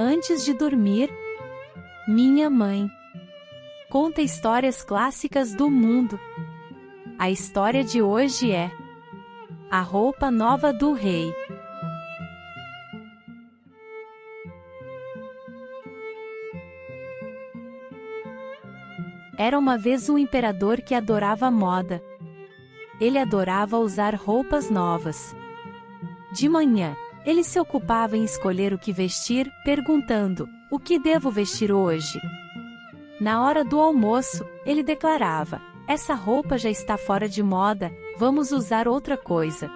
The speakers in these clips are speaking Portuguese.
Antes de dormir, minha mãe conta histórias clássicas do mundo. A história de hoje é A Roupa Nova do Rei. Era uma vez um imperador que adorava moda. Ele adorava usar roupas novas. De manhã, ele se ocupava em escolher o que vestir, perguntando: "O que devo vestir hoje?" Na hora do almoço, ele declarava: "Essa roupa já está fora de moda, vamos usar outra coisa."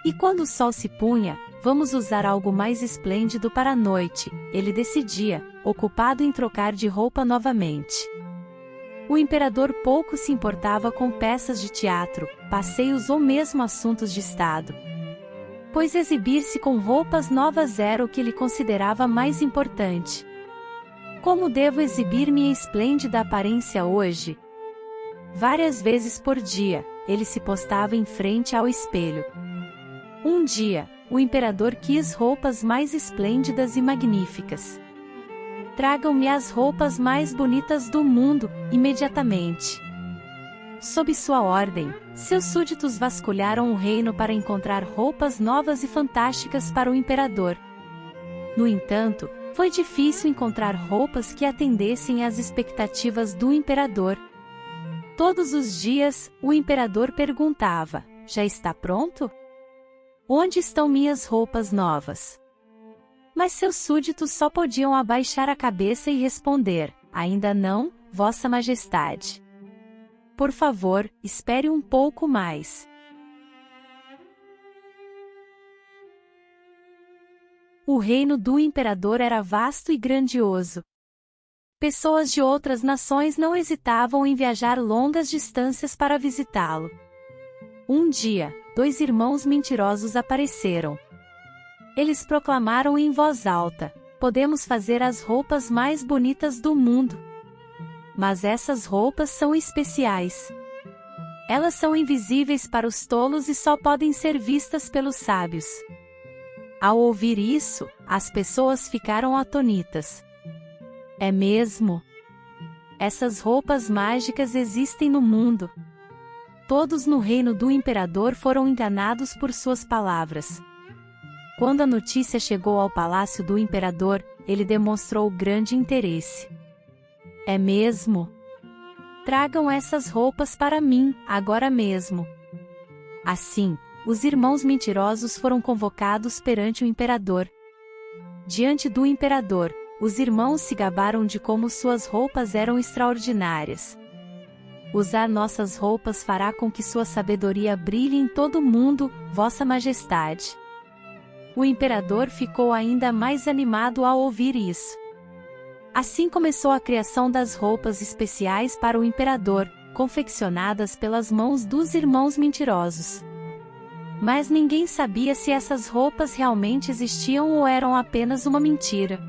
E quando o sol se punha, "Vamos usar algo mais esplêndido para a noite", ele decidia, ocupado em trocar de roupa novamente. O imperador pouco se importava com peças de teatro, passeios ou mesmo assuntos de estado, pois exibir-se com roupas novas era o que ele considerava mais importante. Como devo exibir minha esplêndida aparência hoje? Várias vezes por dia, ele se postava em frente ao espelho. Um dia, o imperador quis roupas mais esplêndidas e magníficas. "Tragam-me as roupas mais bonitas do mundo, imediatamente." Sob sua ordem, seus súditos vasculharam o reino para encontrar roupas novas e fantásticas para o imperador. No entanto, foi difícil encontrar roupas que atendessem às expectativas do imperador. Todos os dias, o imperador perguntava: "Já está pronto? Onde estão minhas roupas novas?" Mas seus súditos só podiam abaixar a cabeça e responder: "Ainda não, Vossa Majestade. Por favor, espere um pouco mais." O reino do imperador era vasto e grandioso. Pessoas de outras nações não hesitavam em viajar longas distâncias para visitá-lo. Um dia, dois irmãos mentirosos apareceram. Eles proclamaram em voz alta: "Podemos fazer as roupas mais bonitas do mundo. Mas essas roupas são especiais. Elas são invisíveis para os tolos e só podem ser vistas pelos sábios." Ao ouvir isso, as pessoas ficaram atônitas. "É mesmo? Essas roupas mágicas existem no mundo." Todos no reino do imperador foram enganados por suas palavras. Quando a notícia chegou ao palácio do imperador, ele demonstrou grande interesse. "É mesmo? Tragam essas roupas para mim, agora mesmo." Assim, os irmãos mentirosos foram convocados perante o imperador. Diante do imperador, os irmãos se gabaram de como suas roupas eram extraordinárias. "Usar nossas roupas fará com que sua sabedoria brilhe em todo o mundo, Vossa Majestade." O imperador ficou ainda mais animado ao ouvir isso. Assim começou a criação das roupas especiais para o imperador, confeccionadas pelas mãos dos irmãos mentirosos. Mas ninguém sabia se essas roupas realmente existiam ou eram apenas uma mentira.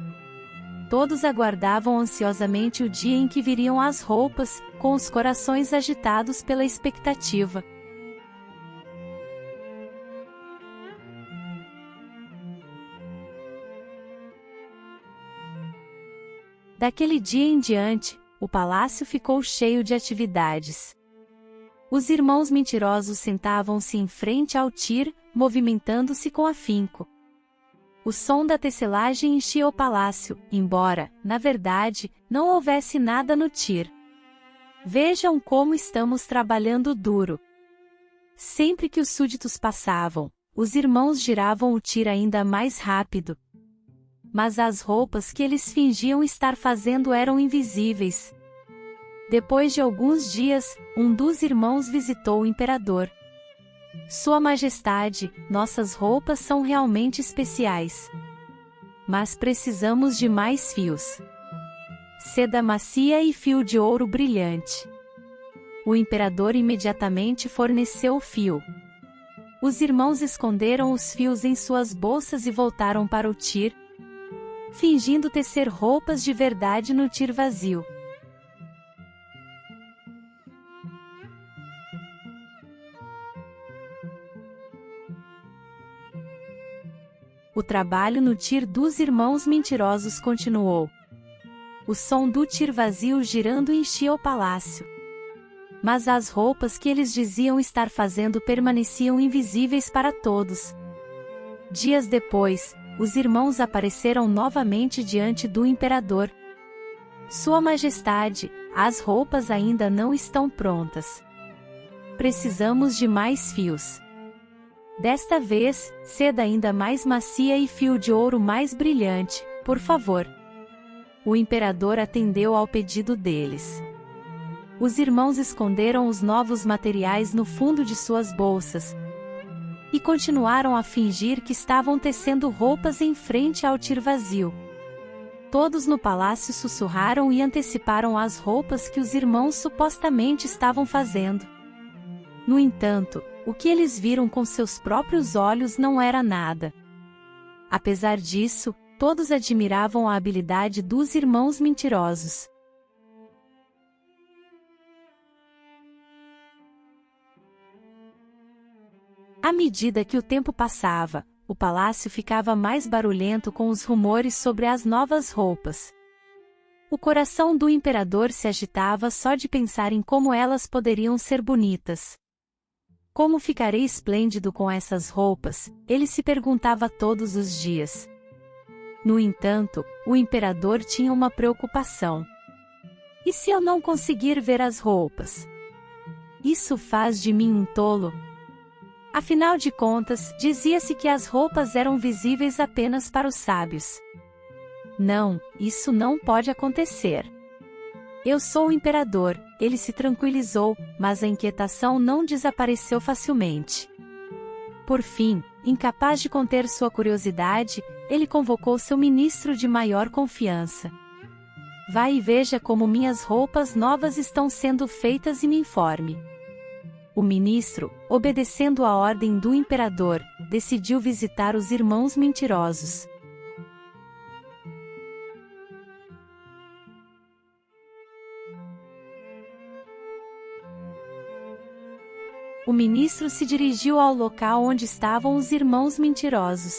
Todos aguardavam ansiosamente o dia em que viriam as roupas, com os corações agitados pela expectativa. Daquele dia em diante, o palácio ficou cheio de atividades. Os irmãos mentirosos sentavam-se em frente ao tir, movimentando-se com afinco. O som da tecelagem enchia o palácio, embora, na verdade, não houvesse nada no tir. "Vejam como estamos trabalhando duro." Sempre que os súditos passavam, os irmãos giravam o tir ainda mais rápido. Mas as roupas que eles fingiam estar fazendo eram invisíveis. Depois de alguns dias, um dos irmãos visitou o imperador. "Sua Majestade, nossas roupas são realmente especiais. Mas precisamos de mais fios. Seda macia e fio de ouro brilhante." O imperador imediatamente forneceu o fio. Os irmãos esconderam os fios em suas bolsas e voltaram para o tir, fingindo tecer roupas de verdade no tir vazio. O trabalho no tir dos irmãos mentirosos continuou. O som do tir vazio girando enchia o palácio. Mas as roupas que eles diziam estar fazendo permaneciam invisíveis para todos. Dias depois, os irmãos apareceram novamente diante do imperador. Sua Majestade, as roupas ainda não estão prontas. Precisamos de mais fios. Desta vez, seda ainda mais macia e fio de ouro mais brilhante, por favor. O imperador atendeu ao pedido deles. Os irmãos esconderam os novos materiais no fundo de suas bolsas e continuaram a fingir que estavam tecendo roupas em frente ao tir vazio. Todos no palácio sussurraram e anteciparam as roupas que os irmãos supostamente estavam fazendo. No entanto, o que eles viram com seus próprios olhos não era nada. Apesar disso, todos admiravam a habilidade dos irmãos mentirosos. À medida que o tempo passava, o palácio ficava mais barulhento com os rumores sobre as novas roupas. O coração do imperador se agitava só de pensar em como elas poderiam ser bonitas. Como ficarei esplêndido com essas roupas? Ele se perguntava todos os dias. No entanto, o imperador tinha uma preocupação. E se eu não conseguir ver as roupas? Isso faz de mim um tolo? Afinal de contas, dizia-se que as roupas eram visíveis apenas para os sábios. Não, isso não pode acontecer. Eu sou o imperador, ele se tranquilizou, mas a inquietação não desapareceu facilmente. Por fim, incapaz de conter sua curiosidade, ele convocou seu ministro de maior confiança. Vá e veja como minhas roupas novas estão sendo feitas e me informe. O ministro, obedecendo à ordem do imperador, decidiu visitar os irmãos mentirosos. O ministro se dirigiu ao local onde estavam os irmãos mentirosos.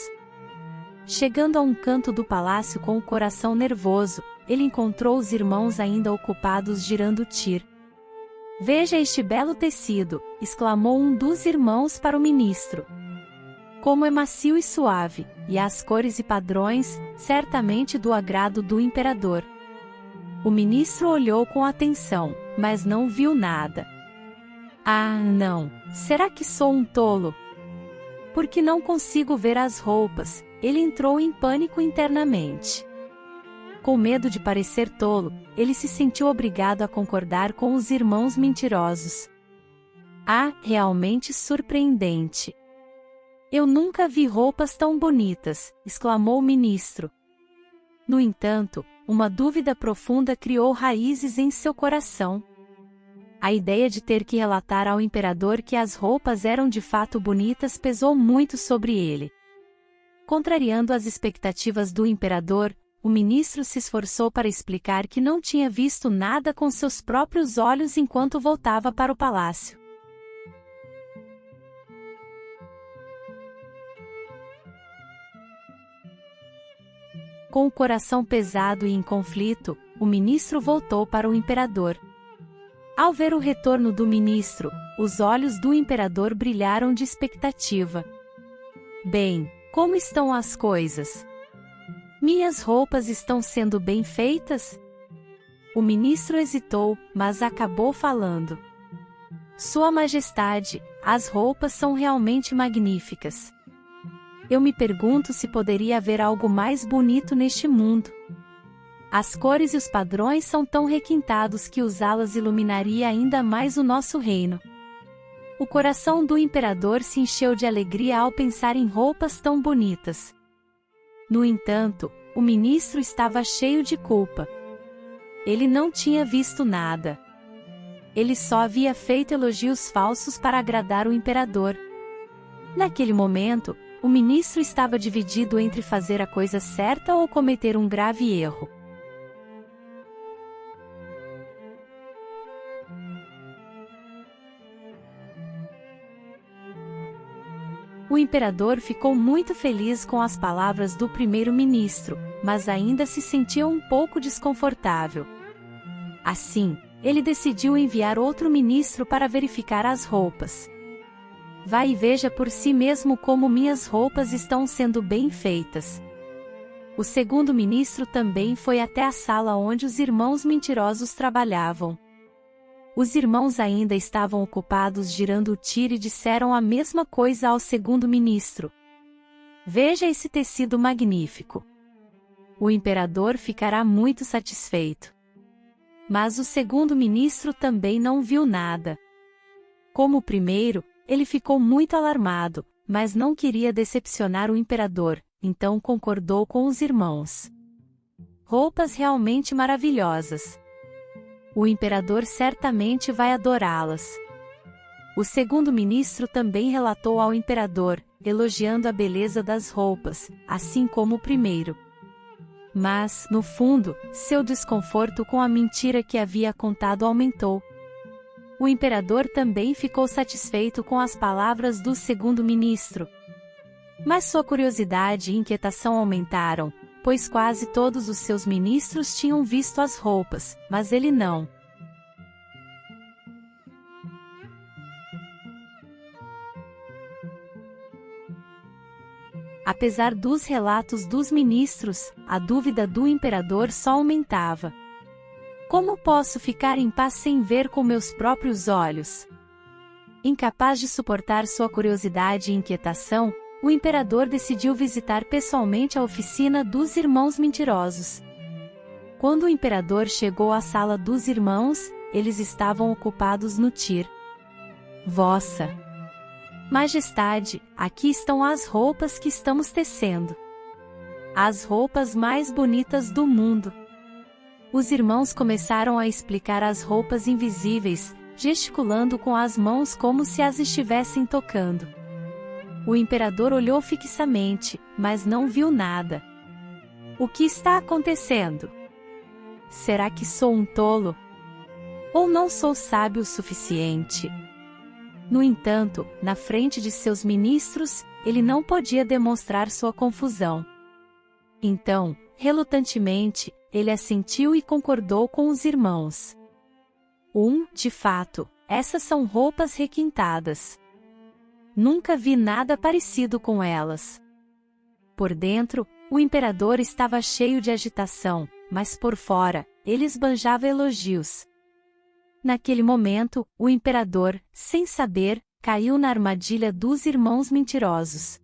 Chegando a um canto do palácio com o coração nervoso, ele encontrou os irmãos ainda ocupados girando o tir. Veja este belo tecido, exclamou um dos irmãos para o ministro. Como é macio e suave, e as cores e padrões, certamente do agrado do imperador. O ministro olhou com atenção, mas não viu nada. Ah, não! Será que sou um tolo? Porque não consigo ver as roupas, ele entrou em pânico internamente. Com medo de parecer tolo, ele se sentiu obrigado a concordar com os irmãos mentirosos. Ah, realmente surpreendente! Eu nunca vi roupas tão bonitas, exclamou o ministro. No entanto, uma dúvida profunda criou raízes em seu coração. A ideia de ter que relatar ao imperador que as roupas eram de fato bonitas pesou muito sobre ele. Contrariando as expectativas do imperador, o ministro se esforçou para explicar que não tinha visto nada com seus próprios olhos enquanto voltava para o palácio. Com o coração pesado e em conflito, o ministro voltou para o imperador. Ao ver o retorno do ministro, os olhos do imperador brilharam de expectativa. Bem, como estão as coisas? Minhas roupas estão sendo bem feitas? O ministro hesitou, mas acabou falando. Sua Majestade, as roupas são realmente magníficas. Eu me pergunto se poderia haver algo mais bonito neste mundo. As cores e os padrões são tão requintados que usá-las iluminaria ainda mais o nosso reino. O coração do imperador se encheu de alegria ao pensar em roupas tão bonitas. No entanto, o ministro estava cheio de culpa. Ele não tinha visto nada. Ele só havia feito elogios falsos para agradar o imperador. Naquele momento, o ministro estava dividido entre fazer a coisa certa ou cometer um grave erro. O imperador ficou muito feliz com as palavras do primeiro-ministro, mas ainda se sentia um pouco desconfortável. Assim, ele decidiu enviar outro ministro para verificar as roupas. Vá e veja por si mesmo como minhas roupas estão sendo bem feitas. O segundo ministro também foi até a sala onde os irmãos mentirosos trabalhavam. Os irmãos ainda estavam ocupados girando o tiro e disseram a mesma coisa ao segundo ministro. Veja esse tecido magnífico. O imperador ficará muito satisfeito. Mas o segundo ministro também não viu nada. Como o primeiro, ele ficou muito alarmado, mas não queria decepcionar o imperador, então concordou com os irmãos. Roupas realmente maravilhosas. O imperador certamente vai adorá-las. O segundo ministro também relatou ao imperador, elogiando a beleza das roupas, assim como o primeiro. Mas, no fundo, seu desconforto com a mentira que havia contado aumentou. O imperador também ficou satisfeito com as palavras do segundo ministro. Mas sua curiosidade e inquietação aumentaram, pois quase todos os seus ministros tinham visto as roupas, mas ele não. Apesar dos relatos dos ministros, a dúvida do imperador só aumentava. Como posso ficar em paz sem ver com meus próprios olhos? Incapaz de suportar sua curiosidade e inquietação, o imperador decidiu visitar pessoalmente a oficina dos irmãos mentirosos. Quando o imperador chegou à sala dos irmãos, eles estavam ocupados no tir. Vossa Majestade, aqui estão as roupas que estamos tecendo. As roupas mais bonitas do mundo. Os irmãos começaram a explicar as roupas invisíveis, gesticulando com as mãos como se as estivessem tocando. O imperador olhou fixamente, mas não viu nada. O que está acontecendo? Será que sou um tolo? Ou não sou sábio o suficiente? No entanto, na frente de seus ministros, ele não podia demonstrar sua confusão. Então, relutantemente, ele assentiu e concordou com os irmãos. De fato, essas são roupas requintadas. Nunca vi nada parecido com elas. Por dentro, o imperador estava cheio de agitação, mas por fora, ele esbanjava elogios. Naquele momento, o imperador, sem saber, caiu na armadilha dos irmãos mentirosos.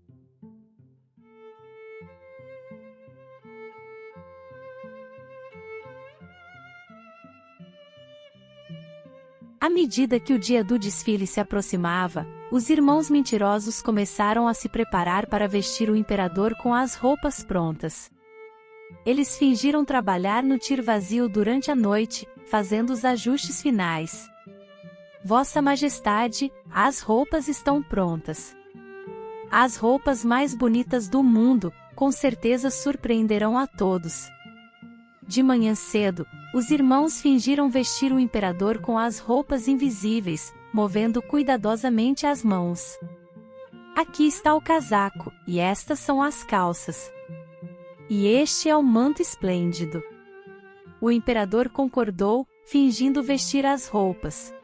À medida que o dia do desfile se aproximava, os irmãos mentirosos começaram a se preparar para vestir o imperador com as roupas prontas. Eles fingiram trabalhar no tir vazio durante a noite, fazendo os ajustes finais. Vossa Majestade, as roupas estão prontas. As roupas mais bonitas do mundo, com certeza surpreenderão a todos. De manhã cedo, os irmãos fingiram vestir o imperador com as roupas invisíveis, movendo cuidadosamente as mãos. Aqui está o casaco, e estas são as calças. E este é o manto esplêndido. O imperador concordou, fingindo vestir as roupas.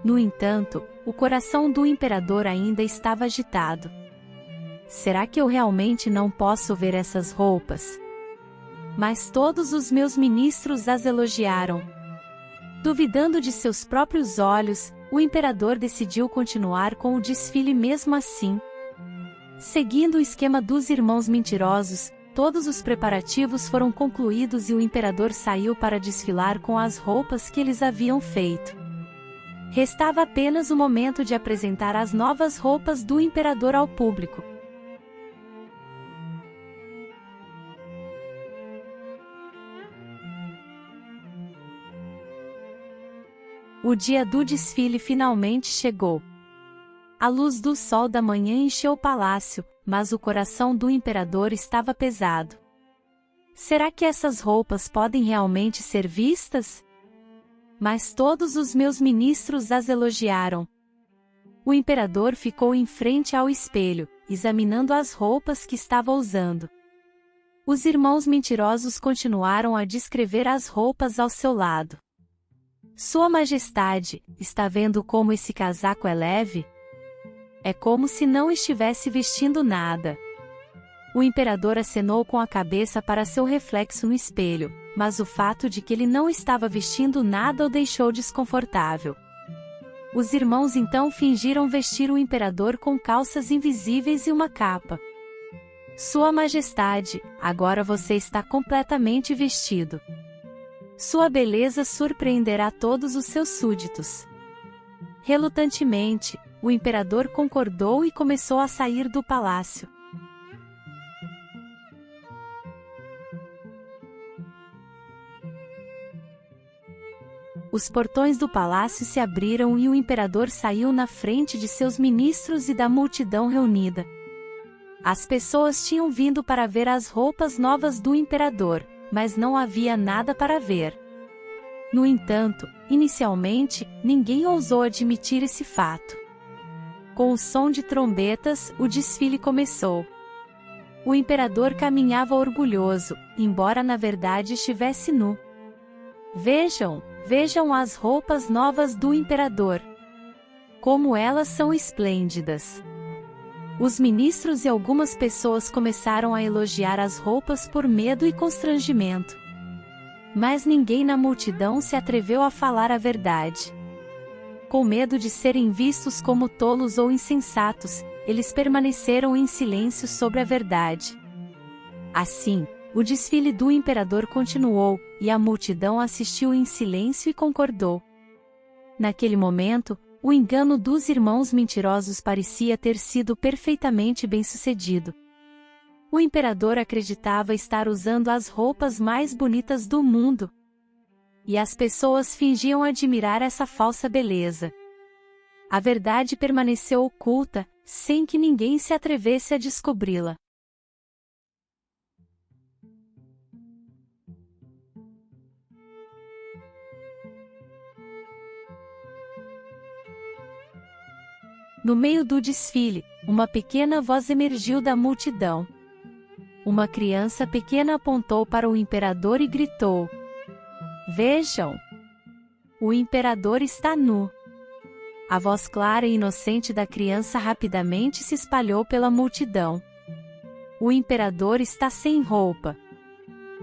No entanto, o coração do imperador ainda estava agitado. Será que eu realmente não posso ver essas roupas? Mas todos os meus ministros as elogiaram. Duvidando de seus próprios olhos, o imperador decidiu continuar com o desfile mesmo assim. Seguindo o esquema dos irmãos mentirosos, todos os preparativos foram concluídos e o imperador saiu para desfilar com as roupas que eles haviam feito. Restava apenas o momento de apresentar as novas roupas do imperador ao público. O dia do desfile finalmente chegou. A luz do sol da manhã encheu o palácio, mas o coração do imperador estava pesado. Será que essas roupas podem realmente ser vistas? Mas todos os meus ministros as elogiaram. O imperador ficou em frente ao espelho, examinando as roupas que estava usando. Os irmãos mentirosos continuaram a descrever as roupas ao seu lado. Sua Majestade, está vendo como esse casaco é leve? É como se não estivesse vestindo nada. O imperador acenou com a cabeça para seu reflexo no espelho, mas o fato de que ele não estava vestindo nada o deixou desconfortável. Os irmãos então fingiram vestir o imperador com calças invisíveis e uma capa. Sua Majestade, agora você está completamente vestido. Sua beleza surpreenderá todos os seus súditos. Relutantemente, o imperador concordou e começou a sair do palácio. Os portões do palácio se abriram e o imperador saiu na frente de seus ministros e da multidão reunida. As pessoas tinham vindo para ver as roupas novas do imperador, mas não havia nada para ver. No entanto, inicialmente, ninguém ousou admitir esse fato. Com o som de trombetas, o desfile começou. O imperador caminhava orgulhoso, embora na verdade estivesse nu. Vejam, vejam as roupas novas do imperador. Como elas são esplêndidas. Os ministros e algumas pessoas começaram a elogiar as roupas por medo e constrangimento. Mas ninguém na multidão se atreveu a falar a verdade. Com medo de serem vistos como tolos ou insensatos, eles permaneceram em silêncio sobre a verdade. Assim, o desfile do imperador continuou, e a multidão assistiu em silêncio e concordou. Naquele momento, o engano dos irmãos mentirosos parecia ter sido perfeitamente bem-sucedido. O imperador acreditava estar usando as roupas mais bonitas do mundo. E as pessoas fingiam admirar essa falsa beleza. A verdade permaneceu oculta, sem que ninguém se atrevesse a descobri-la. No meio do desfile, uma pequena voz emergiu da multidão. Uma criança pequena apontou para o imperador e gritou: "Vejam! O imperador está nu!" A voz clara e inocente da criança rapidamente se espalhou pela multidão. "O imperador está sem roupa!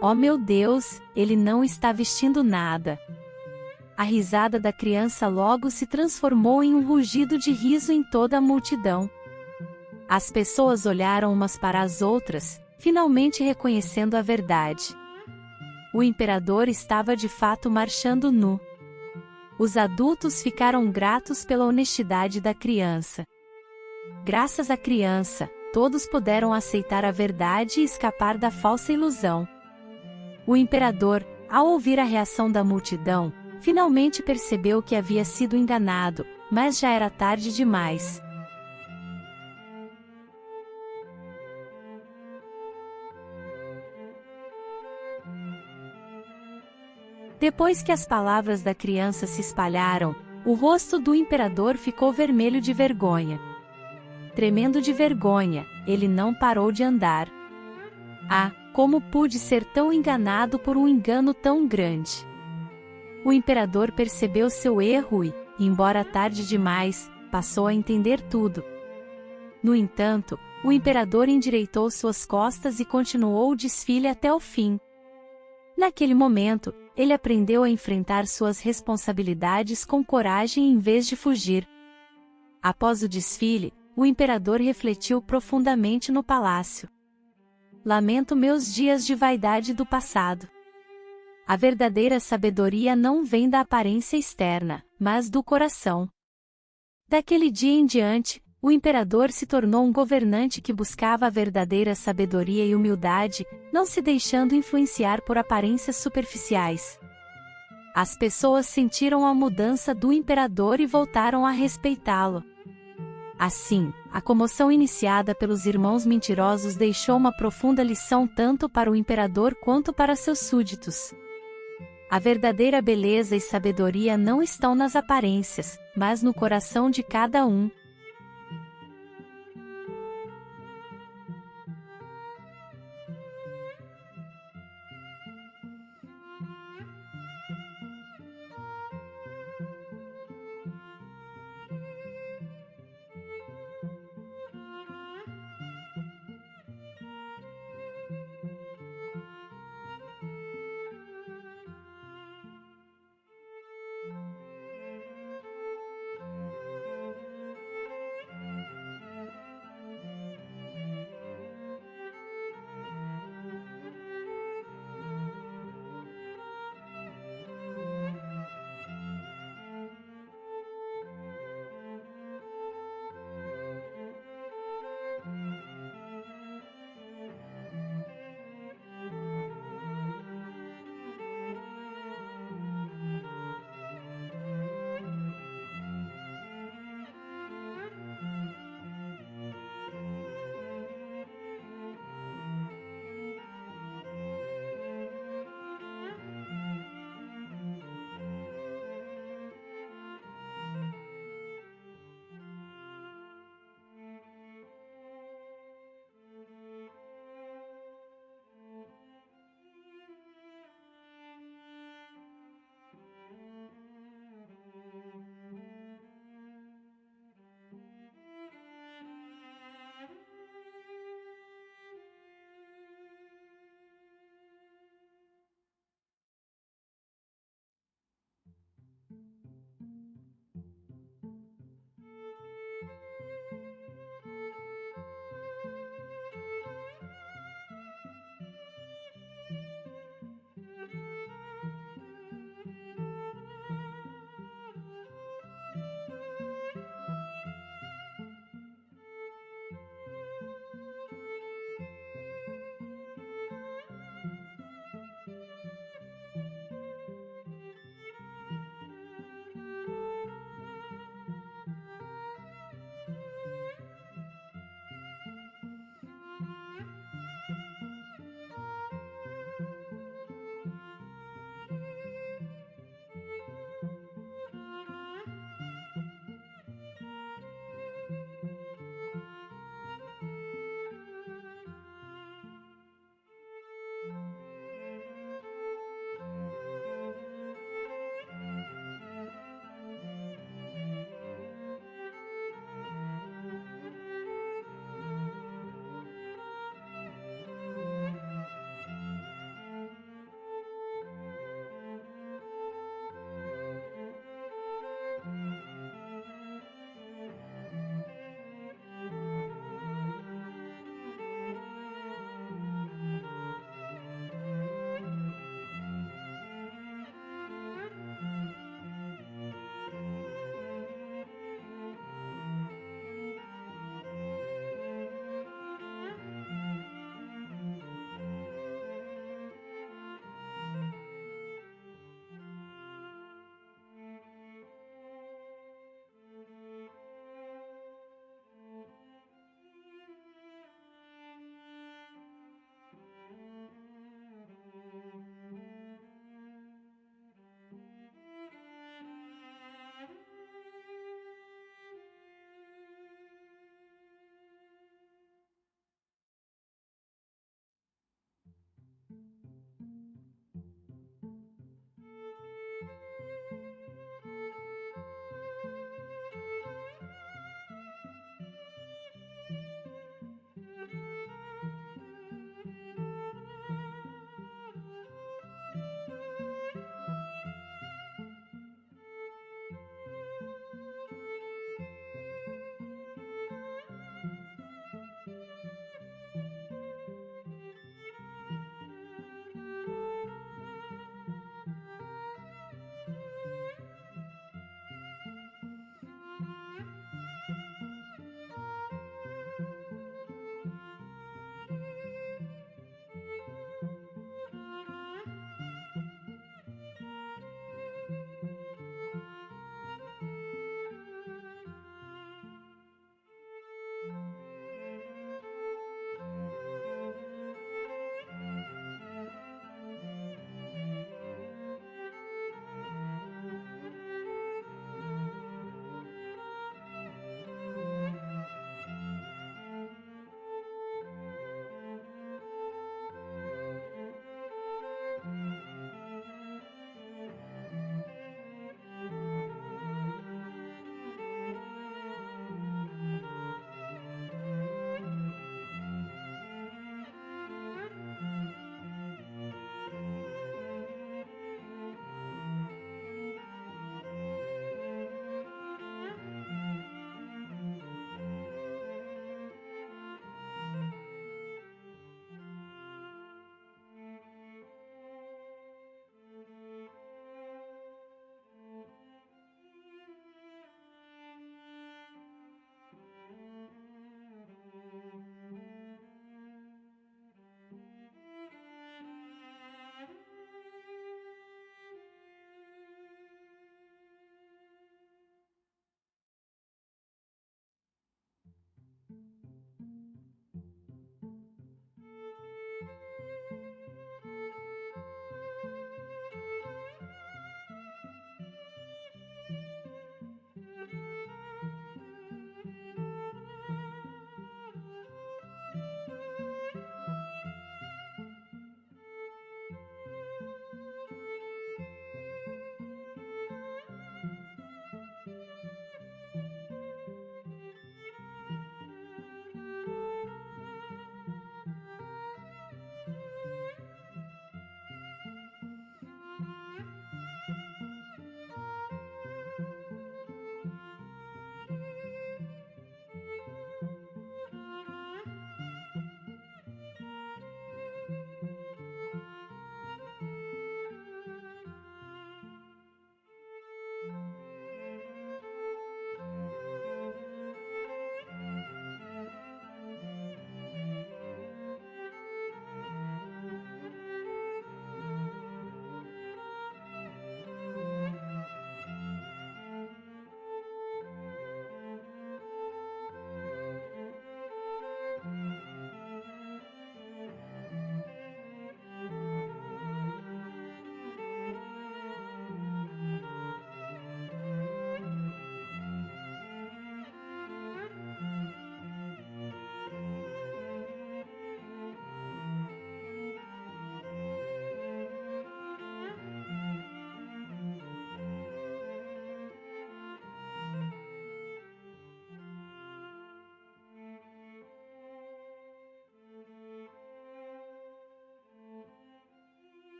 Oh meu Deus, ele não está vestindo nada!" A risada da criança logo se transformou em um rugido de riso em toda a multidão. As pessoas olharam umas para as outras, finalmente reconhecendo a verdade. O imperador estava de fato marchando nu. Os adultos ficaram gratos pela honestidade da criança. Graças à criança, todos puderam aceitar a verdade e escapar da falsa ilusão. O imperador, ao ouvir a reação da multidão, finalmente percebeu que havia sido enganado, mas já era tarde demais. Depois que as palavras da criança se espalharam, o rosto do imperador ficou vermelho de vergonha. Tremendo de vergonha, ele não parou de andar. Ah, como pude ser tão enganado por um engano tão grande! O imperador percebeu seu erro e, embora tarde demais, passou a entender tudo. No entanto, o imperador endireitou suas costas e continuou o desfile até o fim. Naquele momento, ele aprendeu a enfrentar suas responsabilidades com coragem em vez de fugir. Após o desfile, o imperador refletiu profundamente no palácio. Lamento meus dias de vaidade do passado. A verdadeira sabedoria não vem da aparência externa, mas do coração. Daquele dia em diante, o imperador se tornou um governante que buscava a verdadeira sabedoria e humildade, não se deixando influenciar por aparências superficiais. As pessoas sentiram a mudança do imperador e voltaram a respeitá-lo. Assim, a comoção iniciada pelos irmãos mentirosos deixou uma profunda lição tanto para o imperador quanto para seus súditos. A verdadeira beleza e sabedoria não estão nas aparências, mas no coração de cada um.